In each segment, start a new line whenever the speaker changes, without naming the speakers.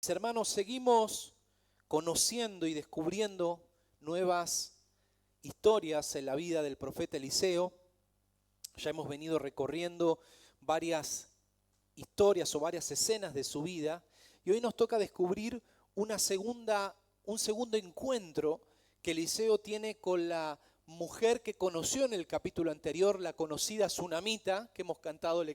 Mis hermanos, seguimos conociendo y descubriendo nuevas historias en la vida del profeta Eliseo. Ya hemos venido recorriendo varias historias o varias escenas de su vida y hoy nos toca descubrir un segundo encuentro que Eliseo tiene con la mujer que conoció en el capítulo anterior, la conocida Sunamita, que hemos cantado,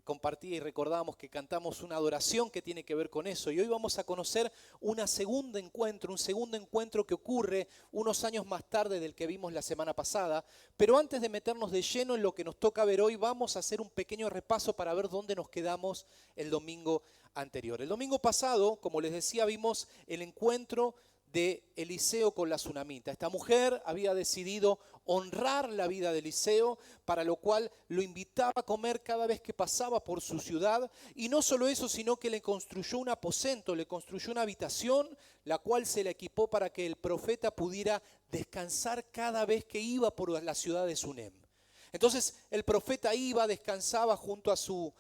compartía y recordábamos que cantamos una adoración que tiene que ver con eso. Y hoy vamos a conocer un segundo encuentro que ocurre unos años más tarde del que vimos la semana pasada. Pero antes de meternos de lleno en lo que nos toca ver hoy, vamos a hacer un pequeño repaso para ver dónde nos quedamos el domingo anterior. El domingo pasado, como les decía, vimos el encuentro de Eliseo con la Sunamita. Esta mujer había decidido honrar la vida de Eliseo, para lo cual lo invitaba a comer cada vez que pasaba por su ciudad. Y no solo eso, sino que le construyó un aposento, le construyó una habitación, la cual se le equipó para que el profeta pudiera descansar cada vez que iba por la ciudad de Sunem. Entonces el profeta iba, descansaba junto a su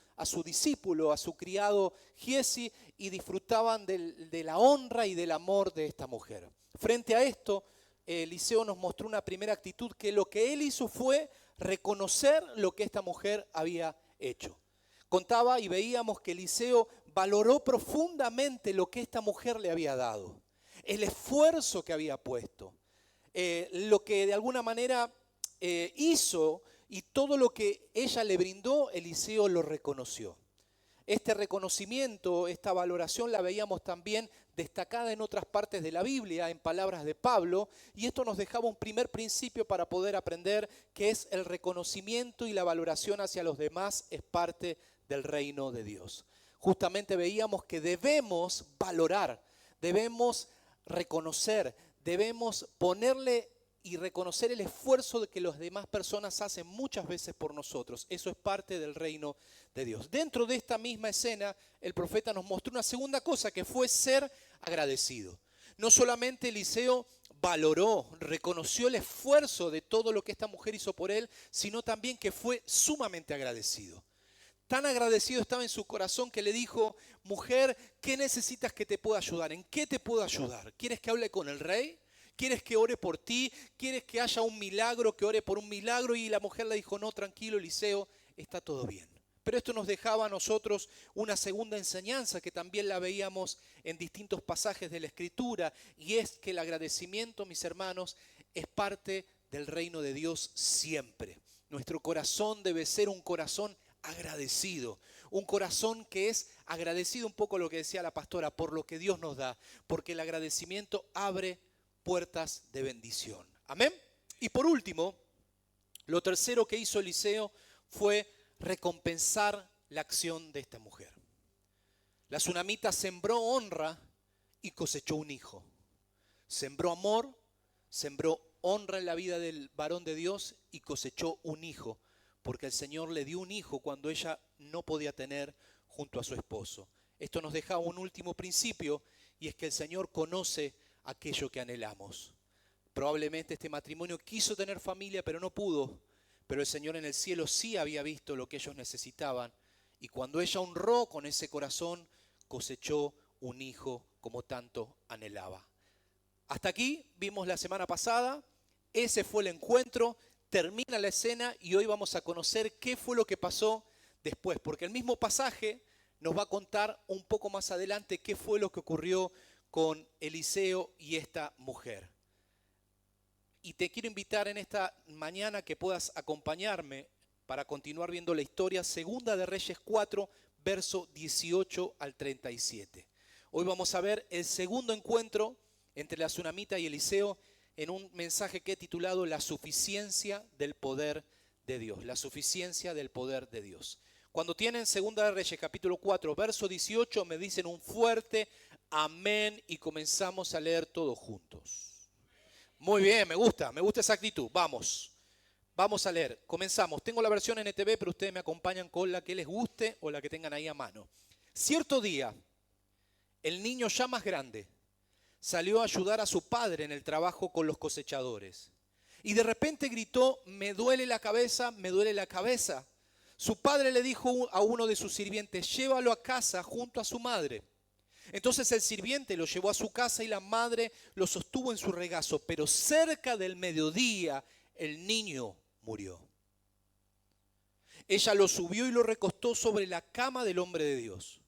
discípulo, a su criado Giesi, y disfrutaban de la honra y del amor de esta mujer. Frente a esto, Eliseo nos mostró una primera actitud, que lo que él hizo fue reconocer lo que esta mujer había hecho. Contaba y veíamos que Eliseo valoró profundamente lo que esta mujer le había dado, el esfuerzo que había puesto, lo que de alguna manera hizo, y todo lo que ella le brindó, Eliseo lo reconoció. Este reconocimiento, esta valoración la veíamos también destacada en otras partes de la Biblia, en palabras de Pablo, y esto nos dejaba un primer principio para poder aprender, que es el reconocimiento y la valoración hacia los demás es parte del reino de Dios. Justamente veíamos que debemos valorar, debemos reconocer, debemos ponerle y reconocer el esfuerzo de que las demás personas hacen muchas veces por nosotros. Eso es parte del reino de Dios. Dentro de esta misma escena, el profeta nos mostró una segunda cosa, que fue ser agradecido. No solamente Eliseo valoró, reconoció el esfuerzo de todo lo que esta mujer hizo por él, sino también que fue sumamente agradecido. Tan agradecido estaba en su corazón que le dijo: mujer, ¿qué necesitas que te pueda ayudar? ¿En qué te puedo ayudar? ¿Quieres que hable con el rey? ¿Quieres que ore por ti? ¿Quieres que haya un milagro, que ore por un milagro? Y la mujer le dijo: no, tranquilo, Eliseo, está todo bien. Pero esto nos dejaba a nosotros una segunda enseñanza que también la veíamos en distintos pasajes de la Escritura, y es que el agradecimiento, mis hermanos, es parte del reino de Dios siempre. Nuestro corazón debe ser un corazón agradecido, un corazón que es agradecido, un poco lo que decía la pastora, por lo que Dios nos da, porque el agradecimiento abre puertas de bendición. Amén. Y por último, lo tercero que hizo Eliseo fue recompensar la acción de esta mujer. La Sunamita sembró honra y cosechó un hijo. Sembró amor, sembró honra en la vida del varón de Dios y cosechó un hijo, porque el Señor le dio un hijo cuando ella no podía tener junto a su esposo. Esto nos deja un último principio, y es que el Señor conoce aquello que anhelamos. Probablemente este matrimonio quiso tener familia, pero no pudo. Pero el Señor en el cielo sí había visto lo que ellos necesitaban. Y cuando ella honró con ese corazón, cosechó un hijo como tanto anhelaba. Hasta aquí vimos la semana pasada. Ese fue el encuentro. Termina la escena y hoy vamos a conocer qué fue lo que pasó después. Porque el mismo pasaje nos va a contar un poco más adelante qué fue lo que ocurrió con Eliseo y esta mujer. Y te quiero invitar en esta mañana que puedas acompañarme para continuar viendo la historia. Segunda de Reyes 4, verso 18 al 37. Hoy vamos a ver el segundo encuentro entre la Sunamita y Eliseo en un mensaje que he titulado La suficiencia del poder de Dios. La suficiencia del poder de Dios. Cuando tienen Segunda de Reyes capítulo 4, verso 18, me dicen un fuerte amén y comenzamos a leer todos juntos. Muy bien, me gusta esa actitud. Vamos a leer. Comenzamos. Tengo la versión NTV, pero ustedes me acompañan con la que les guste o la que tengan ahí a mano. Cierto día, el niño ya más grande salió a ayudar a su padre en el trabajo con los cosechadores. Y de repente gritó: me duele la cabeza, me duele la cabeza. Su padre le dijo a uno de sus sirvientes: llévalo a casa junto a su madre. Entonces el sirviente lo llevó a su casa y la madre lo sostuvo en su regazo, pero cerca del mediodía el niño murió. Ella lo subió y lo recostó sobre la cama del hombre de Dios.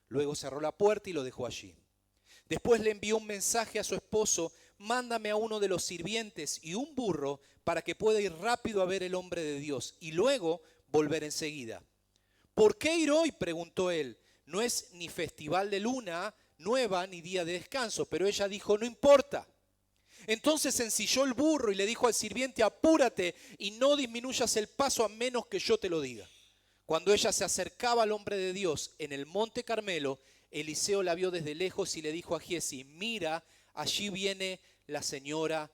Luego cerró la puerta y lo dejó allí. Después le envió un mensaje a su esposo: mándame a uno de los sirvientes y un burro para que pueda ir rápido a ver el hombre de Dios y luego volver enseguida. ¿Por qué ir hoy?, preguntó él. No es ni festival de luna nueva ni día de descanso. Pero ella dijo: no importa. Entonces ensilló el burro y le dijo al sirviente: apúrate y no disminuyas el paso a menos que yo te lo diga. Cuando ella se acercaba al hombre de Dios en el monte Carmelo, Eliseo la vio desde lejos y le dijo a Giezi: mira, allí viene la señora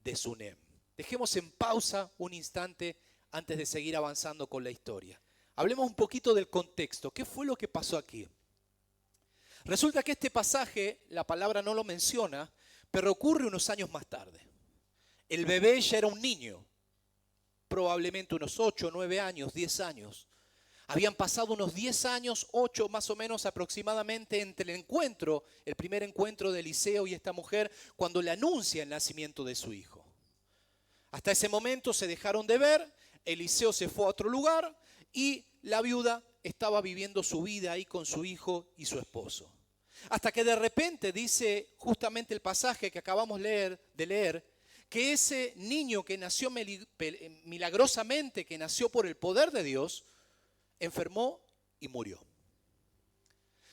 de Sunem. Dejemos en pausa un instante antes de seguir avanzando con la historia. Hablemos un poquito del contexto. ¿Qué fue lo que pasó aquí? Resulta que este pasaje, la palabra no lo menciona, pero ocurre unos años más tarde. El bebé ya era un niño, probablemente unos 8, 9 años, 10 años. Habían pasado unos 10 años, 8 más o menos aproximadamente, entre el encuentro, el primer encuentro de Eliseo y esta mujer, cuando le anuncia el nacimiento de su hijo. Hasta ese momento se dejaron de ver, Eliseo se fue a otro lugar y la viuda estaba viviendo su vida ahí con su hijo y su esposo. Hasta que de repente dice justamente el pasaje que acabamos de leer, que ese niño que nació milagrosamente, que nació por el poder de Dios, enfermó y murió.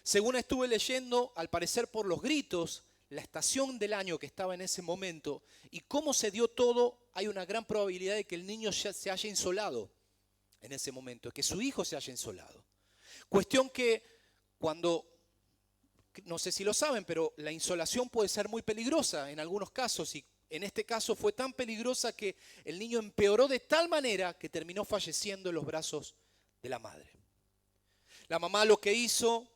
Según estuve leyendo, al parecer por los gritos, la estación del año que estaba en ese momento y cómo se dio todo, hay una gran probabilidad de que el niño ya se haya insolado en ese momento, que su hijo se haya insolado. Cuestión que no sé si lo saben, pero la insolación puede ser muy peligrosa en algunos casos y en este caso fue tan peligrosa que el niño empeoró de tal manera que terminó falleciendo en los brazos de la madre. La mamá lo que hizo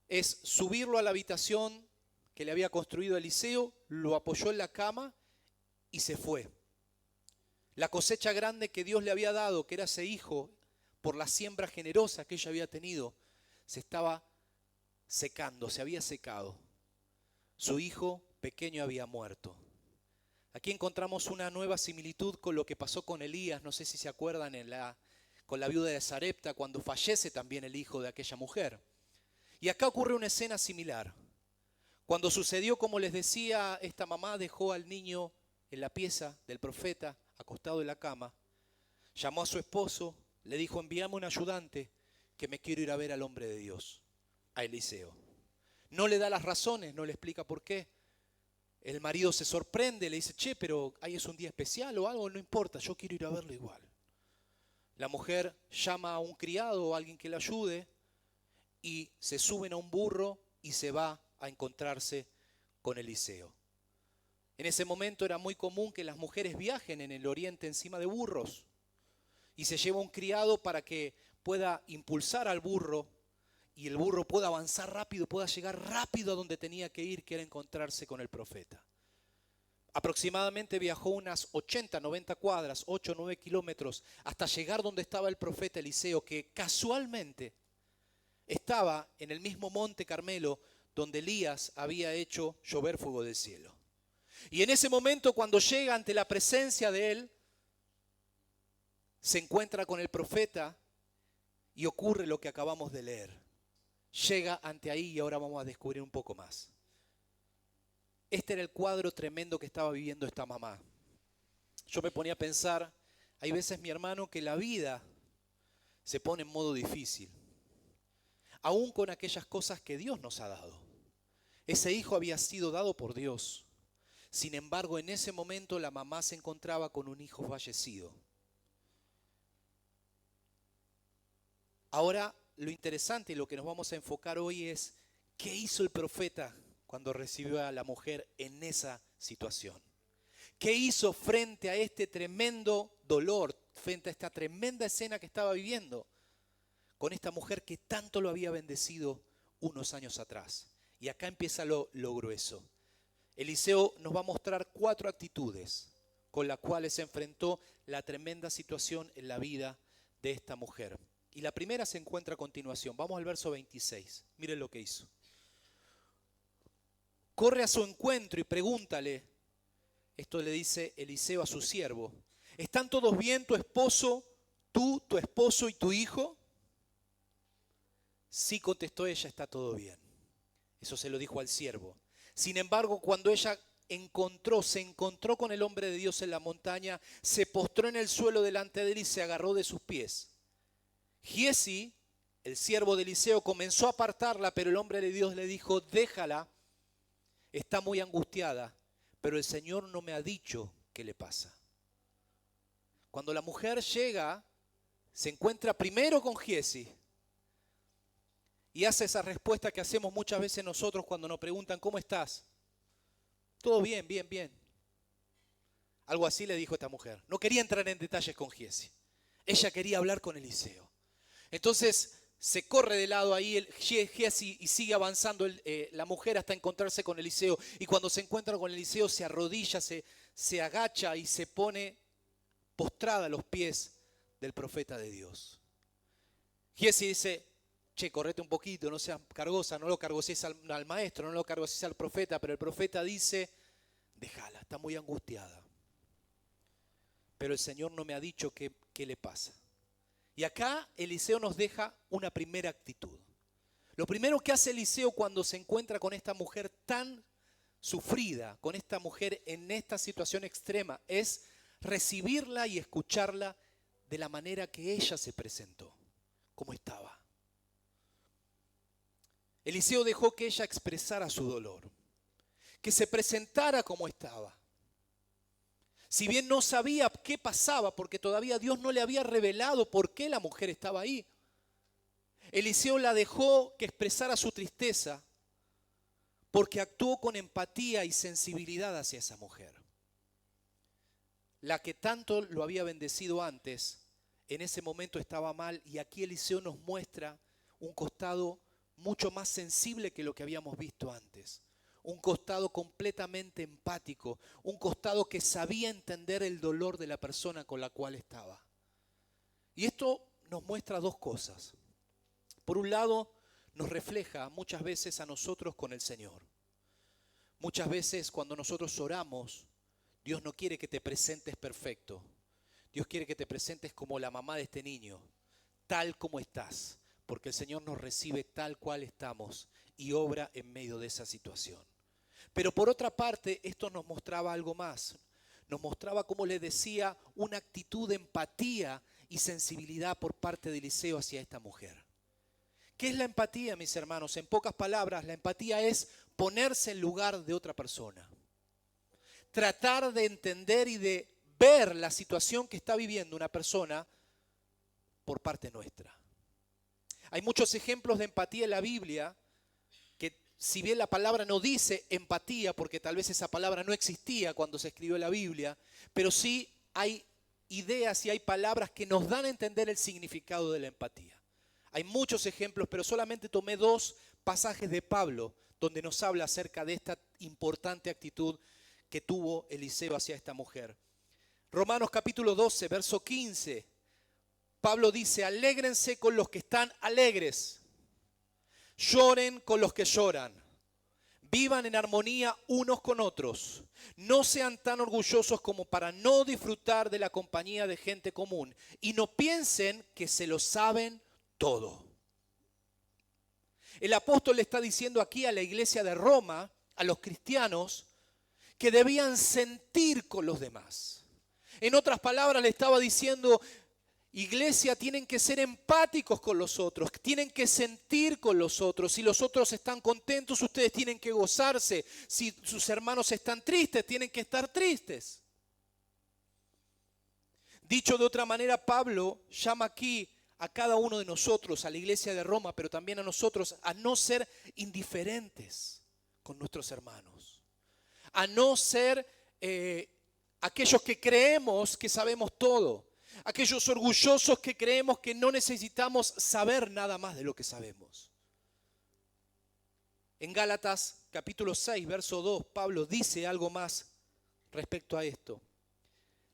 es subirlo a la habitación que le había construido Eliseo, lo apoyó en la cama y se fue. La cosecha grande que Dios le había dado, que era ese hijo, por la siembra generosa que ella había tenido, se estaba secando, se había secado. Su hijo pequeño había muerto. Aquí encontramos una nueva similitud con lo que pasó con Elías, no sé si se acuerdan, con la viuda de Sarepta, cuando fallece también el hijo de aquella mujer. Y acá ocurre una escena similar. Cuando sucedió, como les decía, esta mamá dejó al niño en la pieza del profeta, acostado en la cama, llamó a su esposo, le dijo: envíame un ayudante que me quiero ir a ver al hombre de Dios, a Eliseo. No le da las razones, no le explica por qué. El marido se sorprende, le dice: che, pero ahí es un día especial o algo, no importa, yo quiero ir a verlo igual. La mujer llama a un criado o a alguien que le ayude y se suben a un burro y se va a encontrarse con Eliseo. En ese momento era muy común que las mujeres viajen en el oriente encima de burros y se lleva un criado para que pueda impulsar al burro y el burro pueda avanzar rápido, pueda llegar rápido a donde tenía que ir, que era encontrarse con el profeta. Aproximadamente viajó unas 80, 90 cuadras, 8 o 9 kilómetros, hasta llegar donde estaba el profeta Eliseo, que casualmente estaba en el mismo monte Carmelo donde Elías había hecho llover fuego del cielo. Y en ese momento, cuando llega ante la presencia de él, se encuentra con el profeta y ocurre lo que acabamos de leer. Llega ante ahí y ahora vamos a descubrir un poco más. Este era el cuadro tremendo que estaba viviendo esta mamá. Yo me ponía a pensar, hay veces, mi hermano, que la vida se pone en modo difícil, aún con aquellas cosas que Dios nos ha dado. Ese hijo había sido dado por Dios. Sin embargo, en ese momento la mamá se encontraba con un hijo fallecido. Ahora, lo interesante y lo que nos vamos a enfocar hoy es qué hizo el profeta cuando recibió a la mujer en esa situación. ¿Qué hizo frente a este tremendo dolor, frente a esta tremenda escena que estaba viviendo con esta mujer que tanto lo había bendecido unos años atrás? Y acá empieza lo grueso. Eliseo nos va a mostrar 4 actitudes con las cuales se enfrentó la tremenda situación en la vida de esta mujer. Y la primera se encuentra a continuación. Vamos al verso 26. Miren lo que hizo. corre a su encuentro y pregúntale, esto le dice Eliseo a su siervo, ¿están todos bien tu esposo, tú, tu esposo y tu hijo? Sí, contestó ella, está todo bien. Eso se lo dijo al siervo. Sin embargo, cuando ella se encontró con el hombre de Dios en la montaña, se postró en el suelo delante de él y se agarró de sus pies. Giezi, el siervo de Eliseo, comenzó a apartarla, pero el hombre de Dios le dijo, déjala, está muy angustiada, pero el Señor no me ha dicho qué le pasa. Cuando la mujer llega, se encuentra primero con Giezi y hace esa respuesta que hacemos muchas veces nosotros cuando nos preguntan, ¿cómo estás? Todo bien, bien, bien. Algo así le dijo esta mujer. No quería entrar en detalles con Giezi. Ella quería hablar con Eliseo. Entonces se corre de lado ahí Giezi y sigue avanzando la mujer hasta encontrarse con Eliseo. Y cuando se encuentra con Eliseo se arrodilla, se agacha y se pone postrada a los pies del profeta de Dios. Giezi dice, che, correte un poquito, no seas cargosa, no lo cargosees al maestro, no lo cargosees al profeta, pero el profeta dice, déjala, está muy angustiada. Pero el Señor no me ha dicho qué le pasa. Y acá Eliseo nos deja una primera actitud. Lo primero que hace Eliseo cuando se encuentra con esta mujer tan sufrida, con esta mujer en esta situación extrema, es recibirla y escucharla de la manera que ella se presentó, como estaba. Eliseo dejó que ella expresara su dolor, que se presentara como estaba. Si bien no sabía qué pasaba, porque todavía Dios no le había revelado por qué la mujer estaba ahí, Eliseo la dejó que expresara su tristeza, porque actuó con empatía y sensibilidad hacia esa mujer. La que tanto lo había bendecido antes, en ese momento estaba mal, y aquí Eliseo nos muestra un costado mucho más sensible que lo que habíamos visto antes. Un costado completamente empático, un costado que sabía entender el dolor de la persona con la cual estaba. Y esto nos muestra dos cosas. Por un lado, nos refleja muchas veces a nosotros con el Señor. Muchas veces cuando nosotros oramos, Dios no quiere que te presentes perfecto. Dios quiere que te presentes como la mamá de este niño, tal como estás, porque el Señor nos recibe tal cual estamos y obra en medio de esa situación. Pero por otra parte, esto nos mostraba algo más. Nos mostraba, como les decía, una actitud de empatía y sensibilidad por parte de Eliseo hacia esta mujer. ¿Qué es la empatía, mis hermanos? En pocas palabras, la empatía es ponerse en lugar de otra persona. Tratar de entender y de ver la situación que está viviendo una persona por parte nuestra. Hay muchos ejemplos de empatía en la Biblia que, si bien la palabra no dice empatía, porque tal vez esa palabra no existía cuando se escribió la Biblia, pero sí hay ideas y hay palabras que nos dan a entender el significado de la empatía. Hay muchos ejemplos, pero solamente tomé 2 pasajes de Pablo donde nos habla acerca de esta importante actitud que tuvo Eliseo hacia esta mujer. Romanos capítulo 12, verso 15. Pablo dice, alégrense con los que están alegres, lloren con los que lloran, vivan en armonía unos con otros, no sean tan orgullosos como para no disfrutar de la compañía de gente común y no piensen que se lo saben todo. El apóstol le está diciendo aquí a la iglesia de Roma, a los cristianos, que debían sentir con los demás. En otras palabras, le estaba diciendo, iglesia, tienen que ser empáticos con los otros, tienen que sentir con los otros. Si los otros están contentos, ustedes tienen que gozarse. Si sus hermanos están tristes, tienen que estar tristes. Dicho de otra manera, Pablo llama aquí a cada uno de nosotros, a la iglesia de Roma, pero también a nosotros, a no ser indiferentes con nuestros hermanos. A no ser aquellos que creemos que sabemos todo. Aquellos orgullosos que creemos que no necesitamos saber nada más de lo que sabemos. En Gálatas capítulo 6, verso 2, Pablo dice algo más respecto a esto.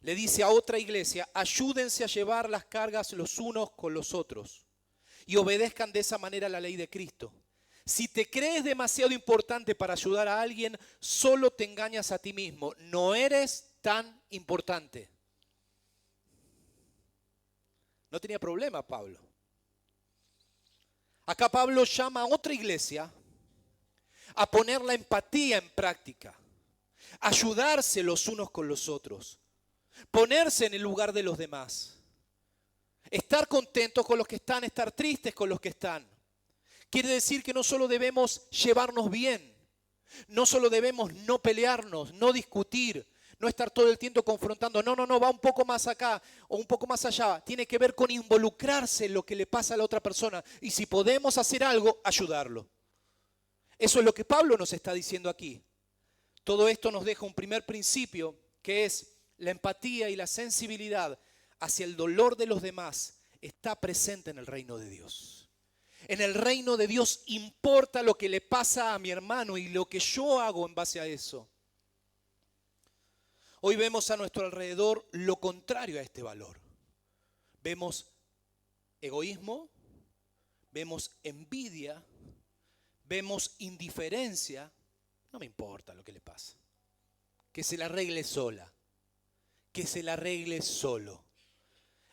Le dice a otra iglesia, ayúdense a llevar las cargas los unos con los otros y obedezcan de esa manera la ley de Cristo. Si te crees demasiado importante para ayudar a alguien, solo te engañas a ti mismo. No eres tan importante. No tenía problema Pablo. Acá Pablo llama a otra iglesia a poner la empatía en práctica, ayudarse los unos con los otros, ponerse en el lugar de los demás, estar contentos con los que están, estar tristes con los que están. Quiere decir que no solo debemos llevarnos bien, no solo debemos no pelearnos, no discutir, no estar todo el tiempo confrontando. No, va un poco más acá o un poco más allá. Tiene que ver con involucrarse en lo que le pasa a la otra persona. Y si podemos hacer algo, ayudarlo. Eso es lo que Pablo nos está diciendo aquí. Todo esto nos deja un primer principio, que es la empatía y la sensibilidad hacia el dolor de los demás está presente en el reino de Dios. En el reino de Dios importa lo que le pasa a mi hermano y lo que yo hago en base a eso. Hoy vemos a nuestro alrededor lo contrario a este valor. Vemos egoísmo, vemos envidia, vemos indiferencia. No me importa lo que le pasa. Que se la arregle sola. Que se la arregle solo.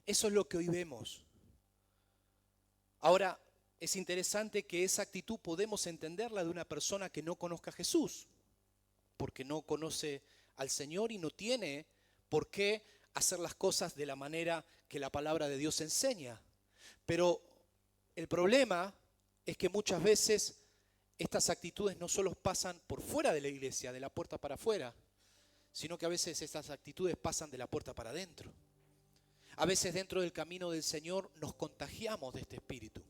Eso es lo que hoy vemos. Ahora, es interesante que esa actitud podemos entenderla de una persona que no conozca a Jesús, porque no conoce al Señor y no tiene por qué hacer las cosas de la manera que la palabra de Dios enseña. Pero el problema es que muchas veces estas actitudes no solo pasan por fuera de la iglesia, de la puerta para afuera, sino que a veces estas actitudes pasan de la puerta para adentro. A veces dentro del camino del Señor nos contagiamos de este espíritu.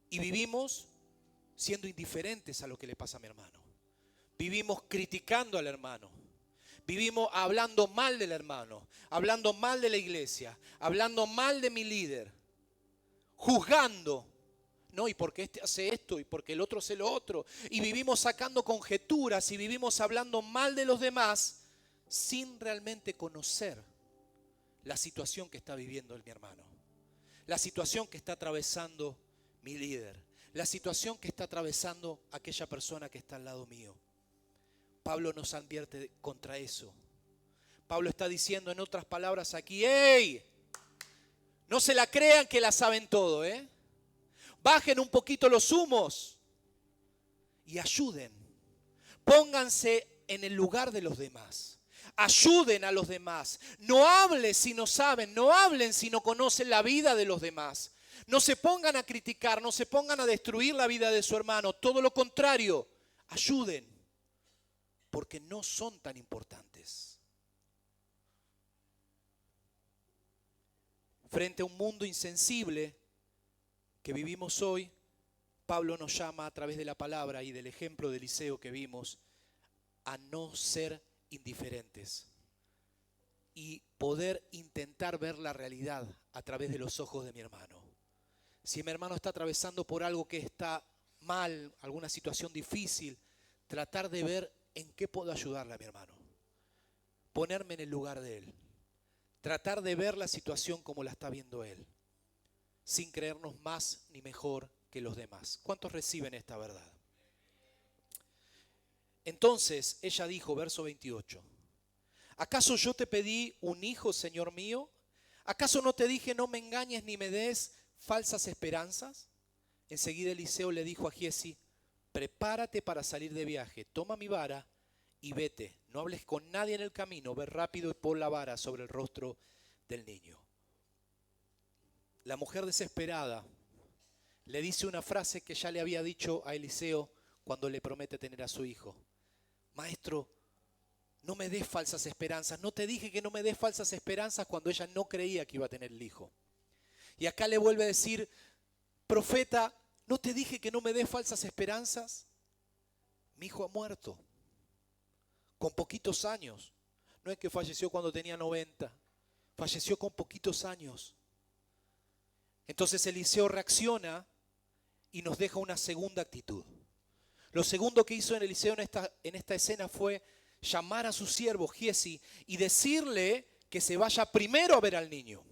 Y vivimos siendo indiferentes a lo que le pasa a mi hermano. Vivimos criticando al hermano. Vivimos hablando mal del hermano, hablando mal de la iglesia, hablando mal de mi líder, juzgando. No, y porque este hace esto y porque el otro hace lo otro. Y vivimos sacando conjeturas y vivimos hablando mal de los demás sin realmente conocer la situación que está viviendo mi hermano. La situación que está atravesando mi líder, la situación que está atravesando aquella persona que está al lado mío. Pablo nos advierte contra eso. Pablo está diciendo en otras palabras aquí, ¡hey! No se la crean que la saben todo, ¿eh? Bajen un poquito los humos y ayuden. Pónganse en el lugar de los demás. Ayuden a los demás. No hablen si no saben, no hablen si no conocen la vida de los demás. No se pongan a criticar, no se pongan a destruir la vida de su hermano. Todo lo contrario, ayuden, porque no son tan importantes. Frente a un mundo insensible que vivimos hoy, Pablo nos llama a través de la palabra y del ejemplo de Eliseo que vimos a no ser indiferentes y poder intentar ver la realidad a través de los ojos de mi hermano. Si mi hermano está atravesando por algo que está mal, alguna situación difícil, tratar de ver en qué puedo ayudarle a mi hermano. Ponerme en el lugar de él. Tratar de ver la situación como la está viendo él, sin creernos más ni mejor que los demás. ¿Cuántos reciben esta verdad? Entonces ella dijo, verso 28, ¿acaso yo te pedí un hijo, Señor mío? ¿Acaso no te dije no me engañes ni me des falsas esperanzas? Enseguida Eliseo le dijo a Giezi, prepárate para salir de viaje, toma mi vara y vete. No hables con nadie en el camino, ve rápido y pon la vara sobre el rostro del niño. La mujer desesperada le dice una frase que ya le había dicho a Eliseo cuando le promete tener a su hijo. Maestro, no me des falsas esperanzas. No te dije que no me des falsas esperanzas cuando ella no creía que iba a tener el hijo. Y acá le vuelve a decir, profeta, ¿no te dije que no me des falsas esperanzas? Mi hijo ha muerto, con poquitos años. No es que falleció cuando tenía 90, falleció con poquitos años. Entonces Eliseo reacciona y nos deja una segunda actitud. Lo segundo que hizo Eliseo en esta escena fue llamar a su siervo Giezi y decirle que se vaya primero a ver al niño.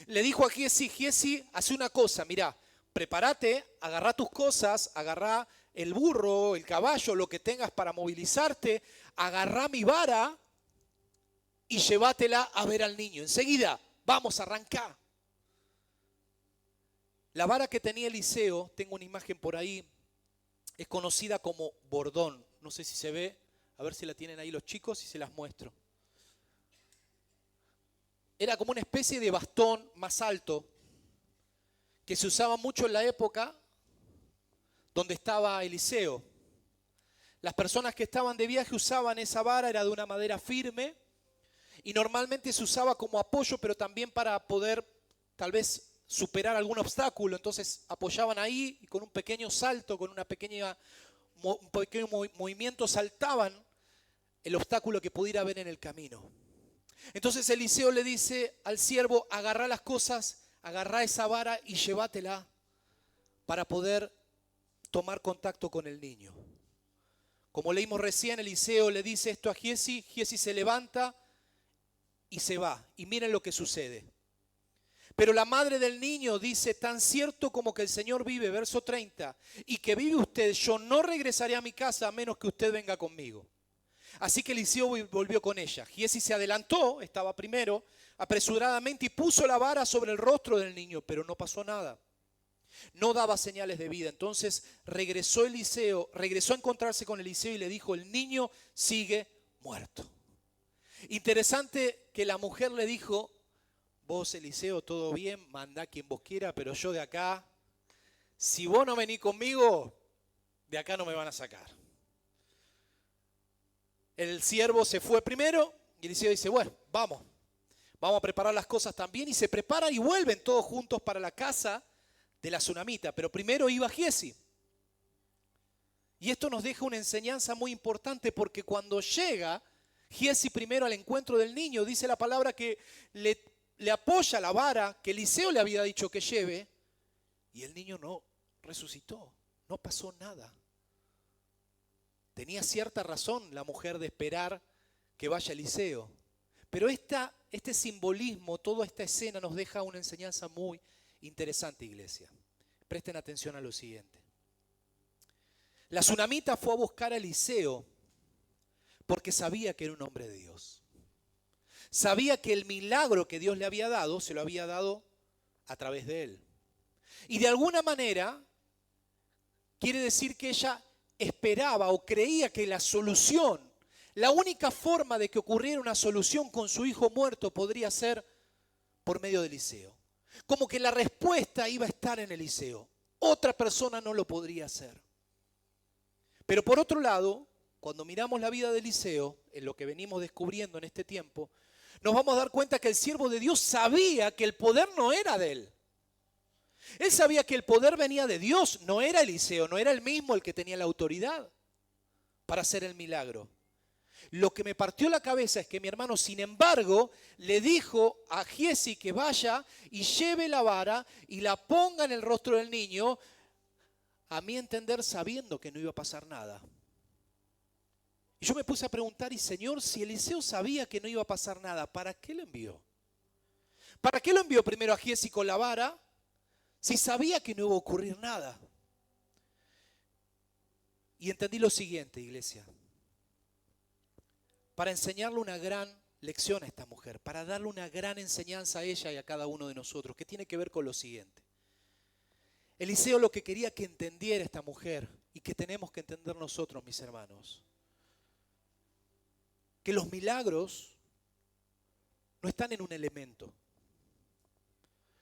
Le dijo a Giezi, Giezi, hace una cosa, mirá, prepárate, agarrá tus cosas, agarrá el burro, el caballo, lo que tengas para movilizarte, agarrá mi vara y llévatela a ver al niño. Enseguida, vamos, arrancá. La vara que tenía Eliseo, tengo una imagen por ahí, es conocida como bordón. No sé si se ve, a ver si la tienen ahí los chicos y se las muestro. Era como una especie de bastón más alto que se usaba mucho en la época donde estaba Eliseo. Las personas que estaban de viaje usaban esa vara, era de una madera firme y normalmente se usaba como apoyo, pero también para poder tal vez superar algún obstáculo. Entonces apoyaban ahí y con un pequeño salto, con un pequeño movimiento saltaban el obstáculo que pudiera haber en el camino. Entonces Eliseo le dice al siervo, agarrá las cosas, agarrá esa vara y llévatela para poder tomar contacto con el niño. Como leímos recién, Eliseo le dice esto a Giezi, Giezi se levanta y se va. Y miren lo que sucede. Pero la madre del niño dice, tan cierto como que el Señor vive, verso 30, y que vive usted, yo no regresaré a mi casa a menos que usted venga conmigo. Así que Eliseo volvió con ella. Giezi se adelantó, estaba primero, apresuradamente y puso la vara sobre el rostro del niño, pero no pasó nada. No daba señales de vida. Entonces regresó a encontrarse con Eliseo y le dijo, el niño sigue muerto. Interesante que la mujer le dijo, vos Eliseo, todo bien, mandá quien vos quiera, pero yo de acá, si vos no venís conmigo, de acá no me van a sacar. El siervo se fue primero y Eliseo dice, bueno, vamos a preparar las cosas también. Y se preparan y vuelven todos juntos para la casa de la tsunamita. Pero primero iba Giezi. Y esto nos deja una enseñanza muy importante porque cuando llega Giezi primero al encuentro del niño, dice la palabra que le apoya la vara que Eliseo le había dicho que lleve y el niño no resucitó, no pasó nada. Tenía cierta razón la mujer de esperar que vaya Eliseo. Pero este simbolismo, toda esta escena nos deja una enseñanza muy interesante, iglesia. Presten atención a lo siguiente. La tsunamita fue a buscar a Eliseo porque sabía que era un hombre de Dios. Sabía que el milagro que Dios le había dado, se lo había dado a través de él. Y de alguna manera, quiere decir que ella esperaba o creía que la solución, la única forma de que ocurriera una solución con su hijo muerto podría ser por medio de Eliseo. Como que la respuesta iba a estar en Eliseo. Otra persona no lo podría hacer. Pero por otro lado, cuando miramos la vida de Eliseo, en lo que venimos descubriendo en este tiempo, nos vamos a dar cuenta que el siervo de Dios sabía que el poder no era de él. Él sabía que el poder venía de Dios, no era Eliseo, no era él mismo el que tenía la autoridad para hacer el milagro. Lo que me partió la cabeza es que mi hermano, sin embargo, le dijo a Giezi que vaya y lleve la vara y la ponga en el rostro del niño, a mi entender sabiendo que no iba a pasar nada. Y yo me puse a preguntar, y Señor, si Eliseo sabía que no iba a pasar nada, ¿para qué lo envió? ¿Para qué lo envió primero a Giezi con la vara si sabía que no iba a ocurrir nada? Y entendí lo siguiente, iglesia. Para enseñarle una gran lección a esta mujer, para darle una gran enseñanza a ella y a cada uno de nosotros, que tiene que ver con lo siguiente. Eliseo lo que quería que entendiera esta mujer, y que tenemos que entender nosotros, mis hermanos, que los milagros no están en un elemento.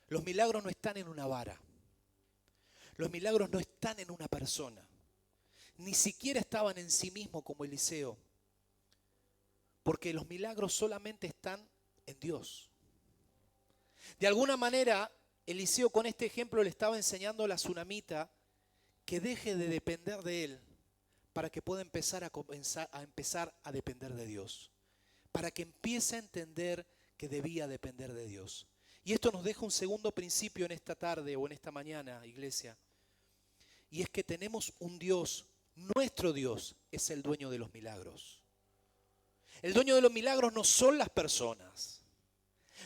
Los milagros no están en una vara. Los milagros no están en una persona. Ni siquiera estaban en sí mismo como Eliseo. Porque los milagros solamente están en Dios. De alguna manera, Eliseo con este ejemplo le estaba enseñando a la tsunamita que deje de depender de él para que pueda empezar a depender de Dios. Para que empiece a entender que debía depender de Dios. Y esto nos deja un segundo principio en esta tarde o en esta mañana, iglesia. Y es que tenemos un Dios, nuestro Dios es el dueño de los milagros. El dueño de los milagros no son las personas,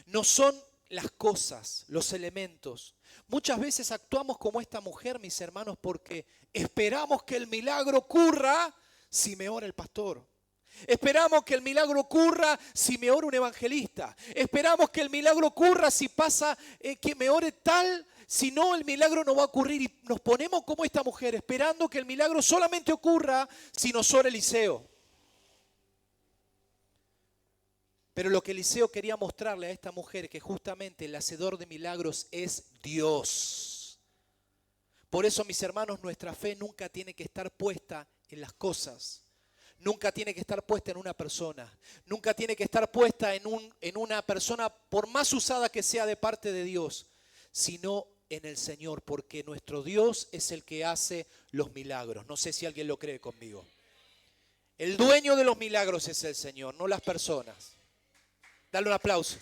no son las cosas, los elementos. Muchas veces actuamos como esta mujer, mis hermanos, porque esperamos que el milagro ocurra si me ora el pastor. Esperamos que el milagro ocurra si me ora un evangelista. Esperamos que el milagro ocurra si pasa que me ore tal. Si no, el milagro no va a ocurrir. Y nos ponemos como esta mujer, esperando que el milagro solamente ocurra si nos ora Eliseo. Pero lo que Eliseo quería mostrarle a esta mujer es que justamente el hacedor de milagros es Dios. Por eso, mis hermanos, nuestra fe nunca tiene que estar puesta en las cosas. Nunca tiene que estar puesta en una persona. Nunca tiene que estar puesta en una persona, por más usada que sea de parte de Dios, sino en el Señor, porque nuestro Dios es el que hace los milagros. No sé si alguien lo cree conmigo. El dueño de los milagros es el Señor, no las personas. Dale un aplauso.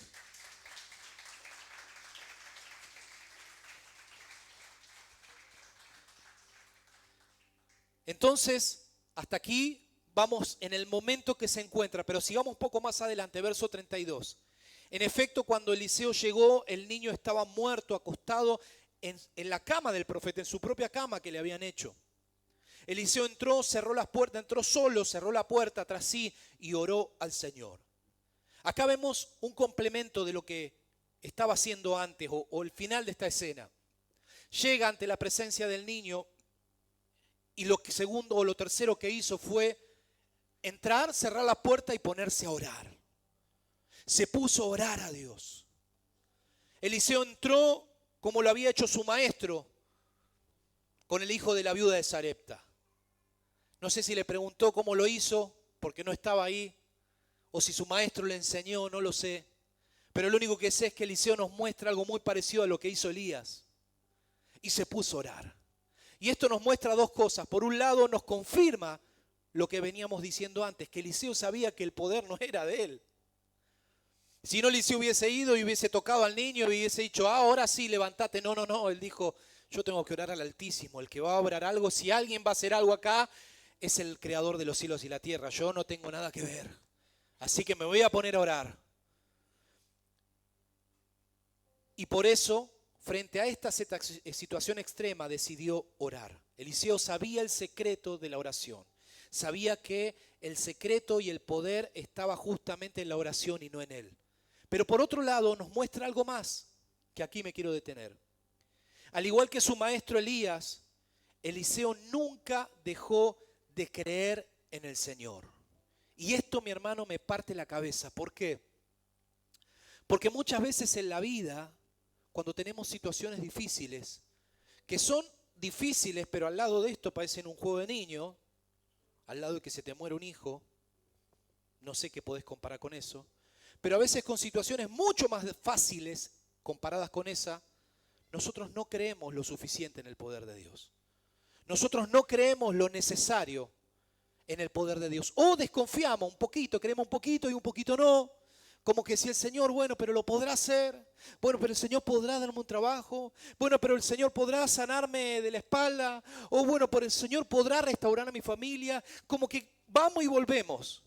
Entonces, hasta aquí vamos en el momento que se encuentra, pero sigamos un poco más adelante, verso 32. En efecto, cuando Eliseo llegó, el niño estaba muerto, acostado en la cama del profeta, en su propia cama que le habían hecho. Eliseo entró, cerró las puertas, entró solo, cerró la puerta tras sí y oró al Señor. Acá vemos un complemento de lo que estaba haciendo antes o el final de esta escena. Llega ante la presencia del niño y lo segundo o lo tercero que hizo fue entrar, cerrar la puerta y ponerse a orar. Se puso a orar a Dios. Eliseo entró como lo había hecho su maestro con el hijo de la viuda de Sarepta. No sé si le preguntó cómo lo hizo porque no estaba ahí. O si su maestro le enseñó, no lo sé. Pero lo único que sé es que Eliseo nos muestra algo muy parecido a lo que hizo Elías. Y se puso a orar. Y esto nos muestra dos cosas. Por un lado nos confirma lo que veníamos diciendo antes, que Eliseo sabía que el poder no era de él. Si no, Eliseo hubiese ido y hubiese tocado al niño y hubiese dicho, ahora sí, levántate. No. Él dijo, yo tengo que orar al Altísimo. El que va a obrar algo, si alguien va a hacer algo acá, es el creador de los cielos y la tierra. Yo no tengo nada que ver. Así que me voy a poner a orar. Y por eso, frente a esta situación extrema, decidió orar. Eliseo sabía el secreto de la oración. Sabía que el secreto y el poder estaba justamente en la oración y no en él. Pero por otro lado, nos muestra algo más, que aquí me quiero detener. Al igual que su maestro Elías, Eliseo nunca dejó de creer en el Señor. Y esto, mi hermano, me parte la cabeza. ¿Por qué? Porque muchas veces en la vida, cuando tenemos situaciones difíciles, que son difíciles, pero al lado de esto parecen un juego de niño, al lado de que se te muere un hijo, no sé qué podés comparar con eso, pero a veces con situaciones mucho más fáciles comparadas con esa, nosotros no creemos lo suficiente en el poder de Dios. Nosotros no creemos lo necesario en el poder de Dios. O desconfiamos un poquito, creemos un poquito y un poquito no. Como que si el Señor, bueno, pero lo podrá hacer. Bueno, pero el Señor podrá darme un trabajo. Bueno, pero el Señor podrá sanarme de la espalda. O bueno, pero el Señor podrá restaurar a mi familia. Como que vamos y volvemos.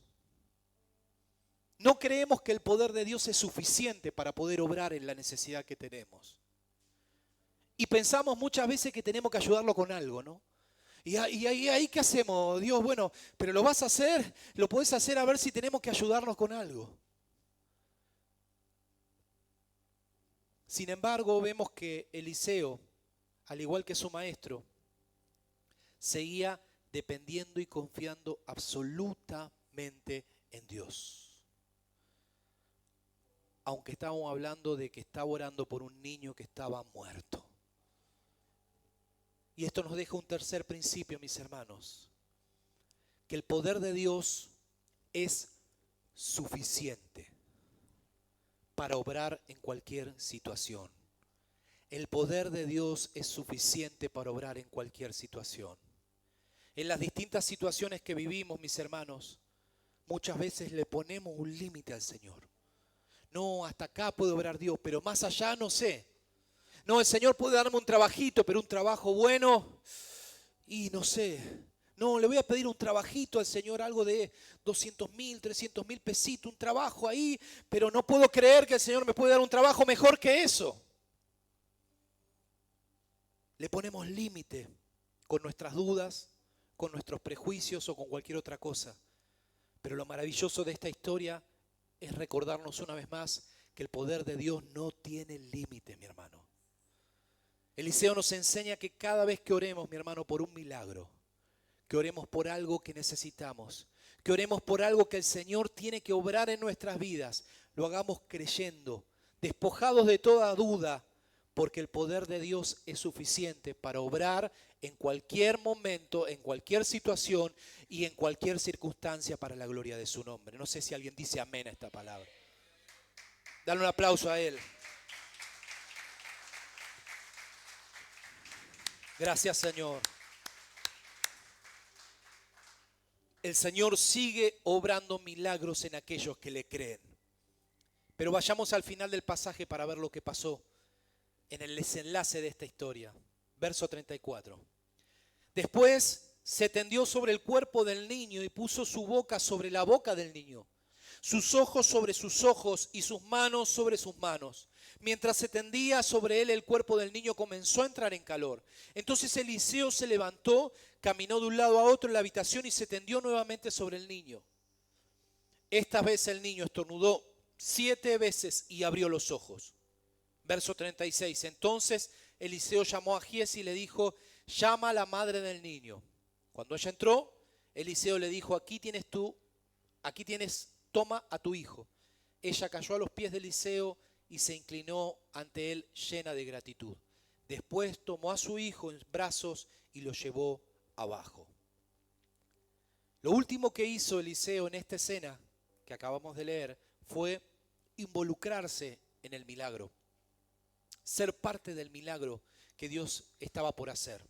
No creemos que el poder de Dios es suficiente para poder obrar en la necesidad que tenemos. Y pensamos muchas veces que tenemos que ayudarlo con algo, ¿no? Y ahí, ¿qué hacemos? Dios, bueno, pero lo vas a hacer, lo podés hacer a ver si tenemos que ayudarnos con algo. Sin embargo, vemos que Eliseo, al igual que su maestro, seguía dependiendo y confiando absolutamente en Dios. Aunque estábamos hablando de que estaba orando por un niño que estaba muerto. Y esto nos deja un tercer principio, mis hermanos, que el poder de Dios es suficiente para obrar en cualquier situación. El poder de Dios es suficiente para obrar en cualquier situación. En las distintas situaciones que vivimos, mis hermanos, muchas veces le ponemos un límite al Señor. No, hasta acá puede obrar Dios, pero más allá no sé. No, el Señor puede darme un trabajito, pero un trabajo bueno, y no sé. No, le voy a pedir un trabajito al Señor, algo de 200.000, 300.000 pesitos, un trabajo ahí, pero no puedo creer que el Señor me puede dar un trabajo mejor que eso. Le ponemos límite con nuestras dudas, con nuestros prejuicios o con cualquier otra cosa. Pero lo maravilloso de esta historia es recordarnos una vez más que el poder de Dios no tiene límite, mi hermano. Eliseo nos enseña que cada vez que oremos, mi hermano, por un milagro, que oremos por algo que necesitamos, que oremos por algo que el Señor tiene que obrar en nuestras vidas, lo hagamos creyendo, despojados de toda duda, porque el poder de Dios es suficiente para obrar en cualquier momento, en cualquier situación y en cualquier circunstancia para la gloria de su nombre. No sé si alguien dice amén a esta palabra. Dale un aplauso a Él. Gracias, Señor. El Señor sigue obrando milagros en aquellos que le creen. Pero vayamos al final del pasaje para ver lo que pasó en el desenlace de esta historia. Verso 34. Después se tendió sobre el cuerpo del niño y puso su boca sobre la boca del niño, sus ojos sobre sus ojos y sus manos sobre sus manos. Mientras se tendía sobre él, el cuerpo del niño comenzó a entrar en calor. Entonces Eliseo se levantó, caminó de un lado a otro en la habitación y se tendió nuevamente sobre el niño. Esta vez el niño estornudó 7 veces y abrió los ojos. Verso 36. Entonces Eliseo llamó a Giezi y le dijo: llama a la madre del niño. Cuando ella entró, Eliseo le dijo: aquí tienes, toma a tu hijo. Ella cayó a los pies de Eliseo y se inclinó ante él llena de gratitud. Después tomó a su hijo en brazos y lo llevó abajo. Lo último que hizo Eliseo en esta escena que acabamos de leer fue involucrarse en el milagro, ser parte del milagro que Dios estaba por hacer.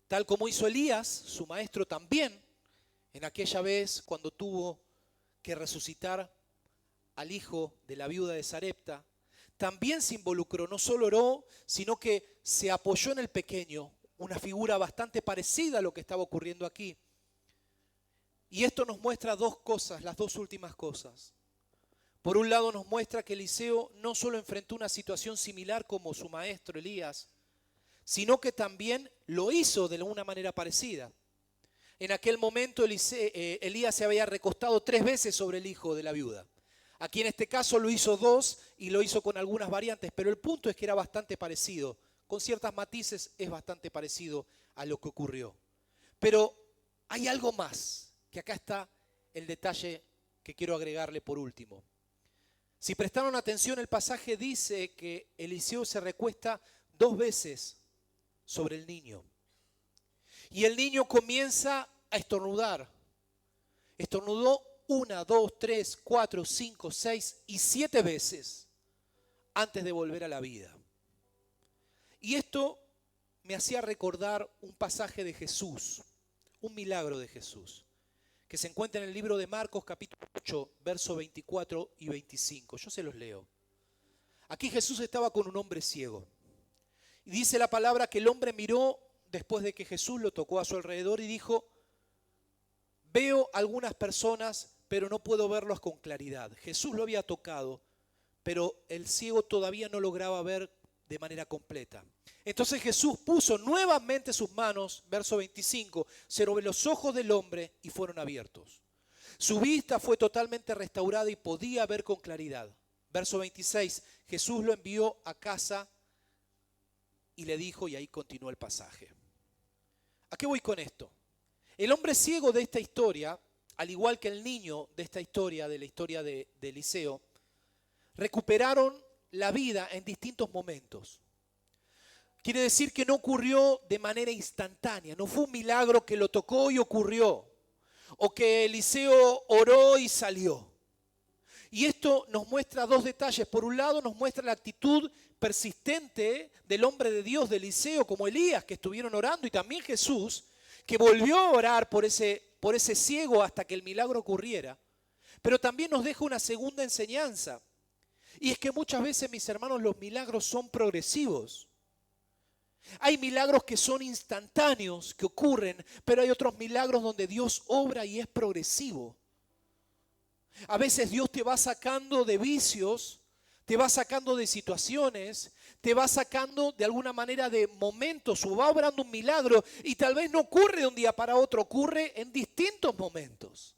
Tal como hizo Elías, su maestro también, en aquella vez cuando tuvo que resucitar al hijo de la viuda de Sarepta, también se involucró, no solo oró, sino que se apoyó en el pequeño, una figura bastante parecida a lo que estaba ocurriendo aquí. Y esto nos muestra dos cosas, las dos últimas cosas. Por un lado nos muestra que Eliseo no solo enfrentó una situación similar como su maestro Elías, sino que también lo hizo de una manera parecida. En aquel momento Elías se había recostado 3 veces sobre el hijo de la viuda. Aquí en este caso lo hizo 2 y lo hizo con algunas variantes, pero el punto es que era bastante parecido. Con ciertas matices es bastante parecido a lo que ocurrió. Pero hay algo más, que acá está el detalle que quiero agregarle por último. Si prestaron atención, el pasaje dice que Eliseo se recuesta 2 veces sobre el niño. Y el niño comienza a estornudar. Estornudó 1, 2, 3, 4, 5, 6 y 7 veces antes de volver a la vida. Y esto me hacía recordar un pasaje de Jesús, un milagro de Jesús, que se encuentra en el libro de Marcos capítulo 8, versos 24 y 25. Yo se los leo. Aquí Jesús estaba con un hombre ciego. Y dice la palabra que el hombre miró después de que Jesús lo tocó a su alrededor y dijo: veo algunas personas, pero no puedo verlos con claridad. Jesús lo había tocado, pero el ciego todavía no lograba ver de manera completa. Entonces Jesús puso nuevamente sus manos, verso 25, sobre los ojos del hombre y fueron abiertos. Su vista fue totalmente restaurada y podía ver con claridad. Verso 26, Jesús lo envió a casa y le dijo, y ahí continuó el pasaje. ¿A qué voy con esto? El hombre ciego de esta historia, al igual que el niño de esta historia, de la historia de Eliseo, recuperaron la vida en distintos momentos. Quiere decir que no ocurrió de manera instantánea, no fue un milagro que lo tocó y ocurrió, o que Eliseo oró y salió. Y esto nos muestra 2 detalles. Por un lado nos muestra la actitud persistente del hombre de Dios, de Eliseo, como Elías, que estuvieron orando, y también Jesús, que volvió a orar por ese ciego hasta que el milagro ocurriera. Pero también nos deja una segunda enseñanza. Y es que muchas veces, mis hermanos, los milagros son progresivos. Hay milagros que son instantáneos, que ocurren, pero hay otros milagros donde Dios obra y es progresivo. A veces Dios te va sacando de vicios, te va sacando de situaciones, te va sacando de alguna manera de momentos o va obrando un milagro y tal vez no ocurre de un día para otro, ocurre en distintos momentos.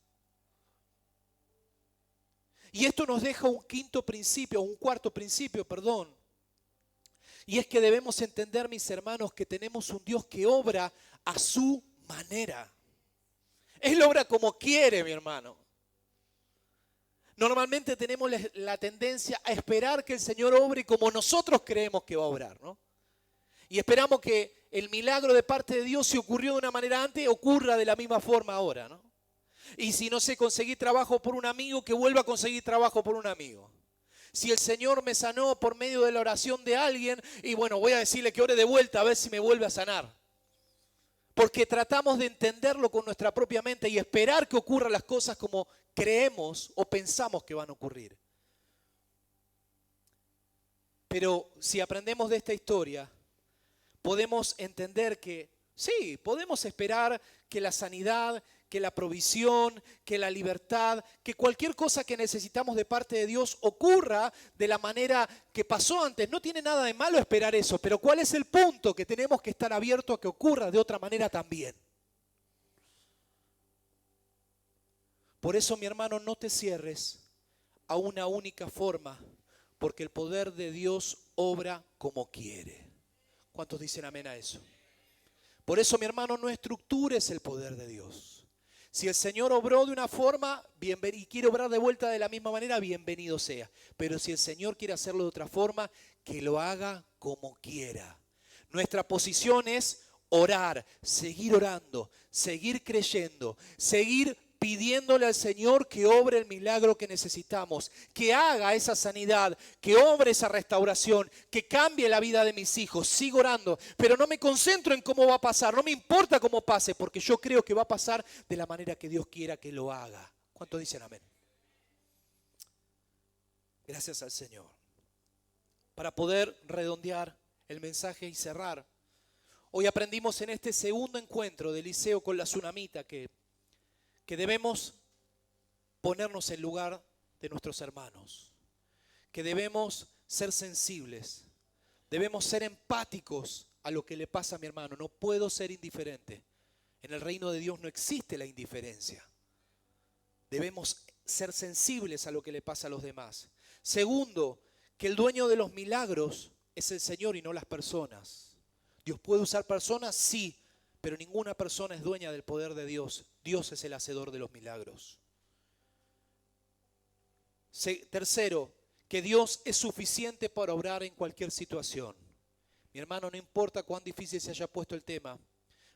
Y esto nos deja un cuarto principio, perdón. Y es que debemos entender, mis hermanos, que tenemos un Dios que obra a su manera. Él obra como quiere, mi hermano. Normalmente tenemos la tendencia a esperar que el Señor obre como nosotros creemos que va a obrar, ¿no? Y esperamos que el milagro de parte de Dios, si ocurrió de una manera antes, ocurra de la misma forma ahora, ¿no? Y si no sé, conseguí trabajo por un amigo, que vuelva a conseguir trabajo por un amigo. Si el Señor me sanó por medio de la oración de alguien, y bueno, voy a decirle que ore de vuelta a ver si me vuelve a sanar. Porque tratamos de entenderlo con nuestra propia mente y esperar que ocurran las cosas como creemos o pensamos que van a ocurrir. Pero si aprendemos de esta historia, podemos entender que sí, podemos esperar que la sanidad, que la provisión, que la libertad, que cualquier cosa que necesitamos de parte de Dios ocurra de la manera que pasó antes. No tiene nada de malo esperar eso, pero ¿cuál es el punto? Que tenemos que estar abiertos a que ocurra de otra manera también. Por eso, mi hermano, no te cierres a una única forma, porque el poder de Dios obra como quiere. ¿Cuántos dicen amén a eso? Por eso, mi hermano, no estructures el poder de Dios. Si el Señor obró de una forma y quiere obrar de vuelta de la misma manera, bienvenido sea. Pero si el Señor quiere hacerlo de otra forma, que lo haga como quiera. Nuestra posición es orar, seguir orando, seguir creyendo, seguir pidiéndole al Señor que obre el milagro que necesitamos, que haga esa sanidad, que obre esa restauración, que cambie la vida de mis hijos. Sigo orando, pero no me concentro en cómo va a pasar, no me importa cómo pase, porque yo creo que va a pasar de la manera que Dios quiera que lo haga. ¿Cuántos dicen amén? Gracias al Señor. Para poder redondear el mensaje y cerrar, hoy aprendimos en este segundo encuentro de Eliseo con la tsunamita que debemos ponernos en lugar de nuestros hermanos, que debemos ser sensibles, debemos ser empáticos a lo que le pasa a mi hermano. No puedo ser indiferente. En el reino de Dios no existe la indiferencia. Debemos ser sensibles a lo que le pasa a los demás. Segundo, que el dueño de los milagros es el Señor y no las personas. ¿Dios puede usar personas? Sí. Pero ninguna persona es dueña del poder de Dios. Dios es el hacedor de los milagros. Tercero, que Dios es suficiente para obrar en cualquier situación. Mi hermano, no importa cuán difícil se haya puesto el tema,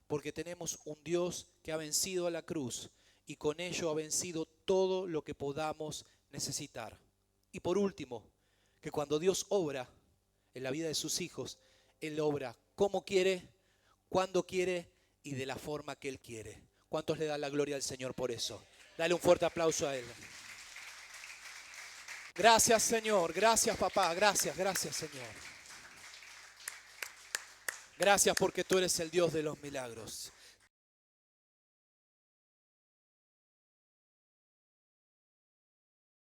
porque tenemos un Dios que ha vencido a la cruz y con ello ha vencido todo lo que podamos necesitar. Y por último, que cuando Dios obra en la vida de sus hijos, Él obra como quiere, cuando quiere y de la forma que Él quiere. ¿Cuántos le dan la gloria al Señor por eso? Dale un fuerte aplauso a Él. Gracias, Señor. Gracias, papá. Gracias, Señor. Gracias porque tú eres el Dios de los milagros.